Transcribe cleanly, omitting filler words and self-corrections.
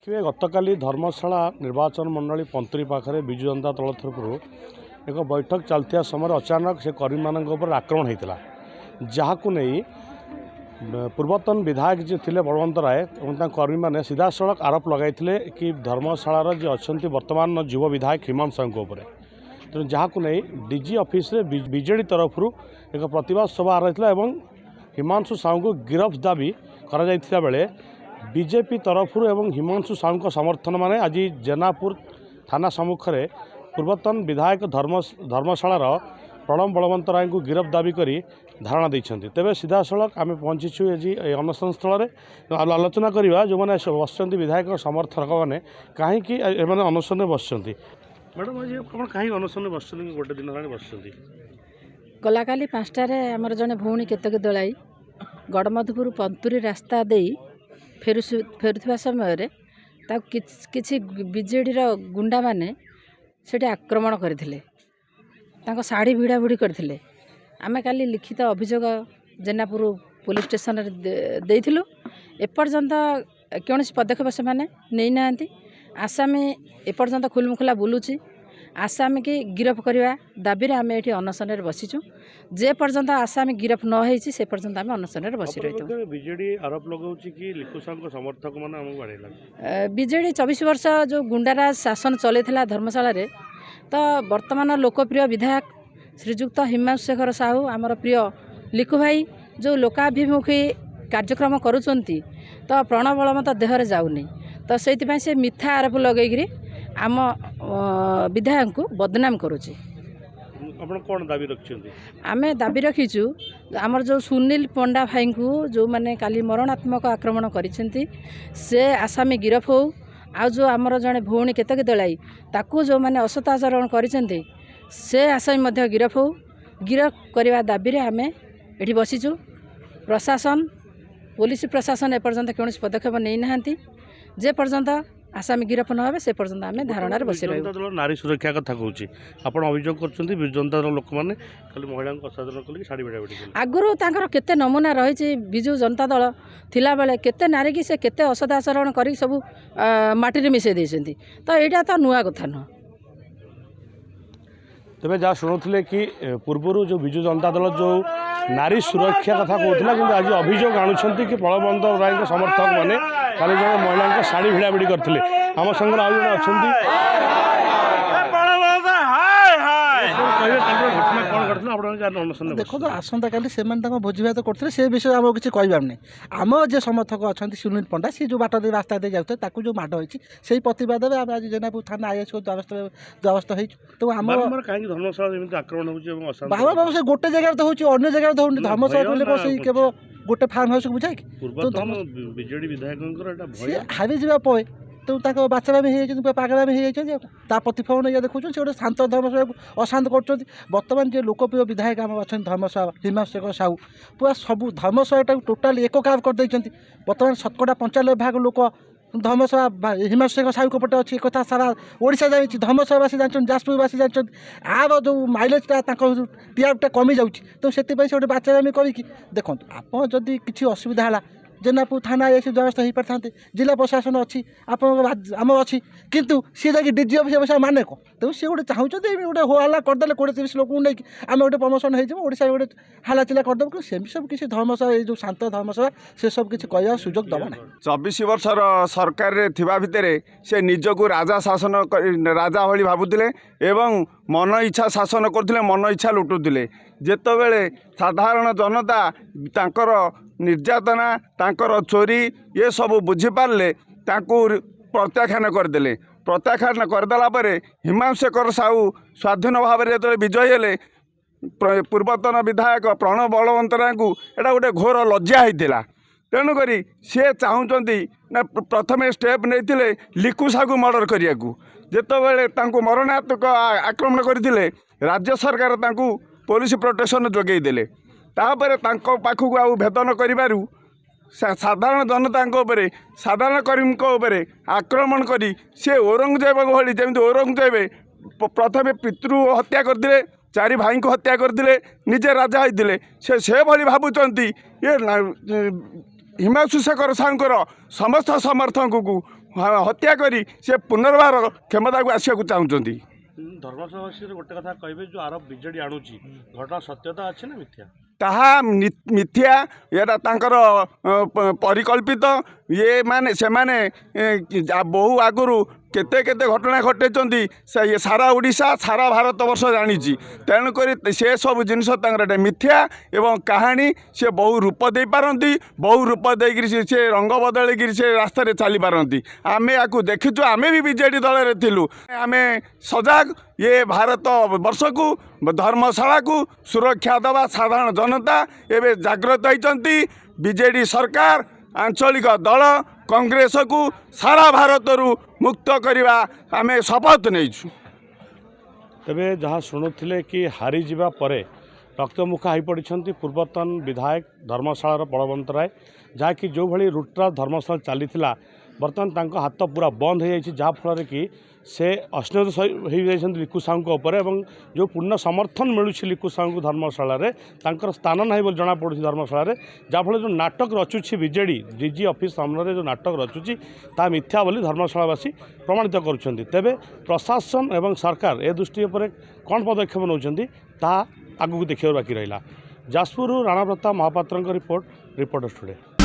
देखिए गतकाली धर्मशाला निर्वाचन मंडली पंतरी पाखे विजु जनता दल तरफ एक बैठक चलता समय अचानक से कर्मी मान आक्रमण होता जहां नहीं पूर्वतन विधायक जी थे बलवंत राय और कर्मी मैंने सीधा सड़क आरोप लगाई कि धर्मशालार जी अच्छा बर्तमान युव विधायक हिमांशु साहू तेणु जहां नहीं डीजी ऑफिस बीजेडी तरफ एक प्रतिवाद सभा आरही हिमांशु साहू को गिरफ दाबी करा बेले बीजेपी तरफ एवं हिमांशु साहू को समर्थन माने आज जेनापुर थाना सम्मुख में पूर्वतन विधायक धर्मशालार प्रणव बलवंत राय को गिरफ दाबी करी धारणा देते तेरे सीधा सड़क आम पहुँचीचु आज अनशन स्थल आलोचना करवा जो मैंने बस विधायक समर्थक मैंने कहीं अनशन में बस मैडम आज कहीं अनशन बस गोटे दिन बस गलाकाली 5टार आमर जड़े भौणी केतक दलाई गड़मधुपुर पंतुरी रास्ता दे फेरुवा समय किसी बीजेडीर गुंडा माने सेठी आक्रमण करथिले तांको साड़ी भिड़ा भिड़ी करथिले आमे काली लिखित अभियोग जेनापुर पुलिस स्टेशन देइथिलु एपर्यंत कौन पदक्षेप से माने नहीं नांती आसामी एपर्यंत खुलमुखुला बुलुची आसामी की गिरफ करवा दाबी आम ये अनशन बसीचु जे पर्यंत आसामी गिरफ न होती से पर्यंत आम अनशन बसी रही बीजेडी आरोप लगाउछि कि लिखु साहू समर्थक माने हमहु बाड़ेला बीजेडी 24 वर्ष जो गुंडाराज शासन चलैथिला धर्मशाला रे तो वर्तमान लोकप्रिय विधायक श्रीजुक्त हिमांशु शेखर साहू आमर प्रिय लिखु भाई जो लोकाभिमुखी कार्यक्रम करुचंती तो प्रणव बलवंत देहरे जाऊनी तो से मिथ्या आरोप लगेगी आम विधायक को बदनाम करुचे आमे दाबी रखीचु आमर जो सुनील पंडा भाई को जो मैंने काली मरणात्मक आक्रमण करिसेंती से आसामी गिरफ हो आ जो आमर जड़े भौणी केतक दलाई ताकू जो मैंने असदाचरण करिसेंती से आसामी मध्य गिरफ हो गिरफ करवा दाबी आमे एठी बसीचु प्रशासन पुलिस प्रशासन एपर्यंत कौन पदक्षेप नहीं नांती जे पर्यंत आसामी गिरफ न हो से पर्यंत आम धारणार बसी रही नारी सुरक्षा कथा कहूँ आप अभियोग कर जनता दल लोक मैंने खाली महिला असाधन कल शाढ़ी भिड़ा भिड़ी आगुरी तांकर केते नमूना रही विजु जनता दल थिला बेले केते नारी की से केते असदाचरण कर सब माटी मिसई देइछन्ती तो यहाँ तो नुआ कथा नुह तेज जहाँ शुणुले कि पूर्वर जो विजु जनता दल जो नारी सुरक्षा कथा कहूला कि आज अभियोग आणुंट कि बलवंत राय समर्थक मैंने खाली जब महिला शाढ़ी भिड़ा भिड़ी करते आम संगे आज जन अच्छा देखो तो आसंता काली से भोजी भात करते से विषय आम किसी कहबार नहीं आम जे समर्थक अच्छा सुनील पंडा सी जो बाट दे रास्ता दे जाते जो माड़ होती से प्रतिवाद आम आज जेनापुर थाना आईएस द्वारस्थ हो तो आम बाबा बाबा से गोटे जगह तो होती अन्य जगह तो होनी धर्मशाला कहले केवल गोटे फार्म हाउस को बुझाए बीजेडी विधायक हावी जावाई तो बाचरा भी हो पागला भी हो प्रतिफलन या देखुन से गोटे शांत धर्मसभा को अशांत कर बर्तमान जो लोकप्रिय विधायक आम अच्छा धर्मसभा हिमांशु शेखर साहू पूरा सब धर्मसभा टोटाल एक काप कर बर्तमान 95% लोक धर्मसभा हिमांशु शेखर साहू को पटे अच्छी कथा सारा ओडिशा जाइए धर्मसभावासी जानते जाजपुरवासी जानते आर जो माइलेजटा टीआरपीटा कमी जाऊँगी तो से गोटे बाचारामी करी देखो आप जदि किसी असुविधा है जेनापुर थाना ये व्यवस्था हो पारि था जिला प्रशासन अच्छी आम अच्छी किंतु सी जा डीजी ऑफिस बस माने को तेणु सी गोटे चाहते गोटे हो हल्ला करदे 20-30 लोक नहीं आम गोटे प्रमोशन होशा गोटे हालाचिला करदेव कि से सब किसी धर्मसभा ये जो शांत धर्मसभा से सब किसी कह सुजोग दबा ना 24 वर्षर सरकार थिबा भितरे से निजको राजा शासन राजा भली भावुले एवं मन इच्छा शासन करते मन इच्छा लुटुले जेतबेले साधारण जनता तांकर निर्यातना तांकर चोरी ये सब बुझीपारे प्रत्याख्यान करदे प्रत्याख्यान करदेला हिमांशु शेखर साहू स्वाधीन भाव में जो विजयी हेले पूर्वतन विधायक प्रणव बलवंत राय को एटा गोटे घोर लज्जा होता तेणुक सी चाहूँगी ना प्रथम स्टेप नहीं लिखु साहू मर्डर करने को जितेबाला मरणात्मक आक्रमण करते राज्य सरकार पुलिस प्रोटेक्शन जोगेदेले तापर पाखक आउ भेदन करू साधारण जनता साधारण कर्मी आक्रमण करी से औरंगजेब भली जमी औरंगजेब प्रथम पितृ हत्या करते 4 भाई को हत्या करते निजे राजा होते से भली भावुंट ये हिमांशु शेखर साहूर समस्त समर्थक को हत्या करी से पुनर्बार क्षमता को आसवाक चाहते। धर्मशाला गोटे कथा कहे जो आरोप बिजेडी आणुची घटना सत्यता अच्छी ना मिथ्या ताहा मिथ्या एटा तांकर परिकल्पित ये माने से माने बहु आगुरु केते केते घटना घटे ये सारा ओडिशा सारा भारत वर्ष जानी तेणुक से सब जिनस मिथ्या एवं कहानी से बहु रूप दे पारती बहु रूप देकर से रंग बदल से रास्ता चली पारती आम या देखीचु आम भी बीजेडी दल में थिलु आम सजग ये भारत वर्ष को धर्मशाला को सुरक्षा दवा साधारण जनता एवं जागृत होती बीजेडी सरकार आंचलिक दल कांग्रेस को सारा भारत मुक्त करवा आम शपथ नहीं। तेबे जहाँ शुणुले कि हारी जावा परे रक्तमुखा हो पड़ी पूर्वतन विधायक धर्मशाला बलवंत राय जहाँकि जो भाई रूट्रा धर्मशाला चली बर्तमान तांको हाथ पूरा बंद हो जाए जहाँफल कि से अस्नेह हो लिकु साहू जो पूर्ण समर्थन मिलूँ लिकु साहू धर्मशाला तांकर स्थान ना बोली जना पड़ी धर्मशाला जहाँफल जो नाटक रचुची बीजेडी डीजी ऑफिस सामने जो नाटक रचुची ता मिथ्या बोली धर्मशालावासी प्रमाणित करुँच तेबे प्रशासन एवं सरकार ए दृष्टि पर कौन पदक्षेप नौकरी ता आगू देखा बाकी रहा। Jajpur Rana Pratap Mahapatra report reporters today.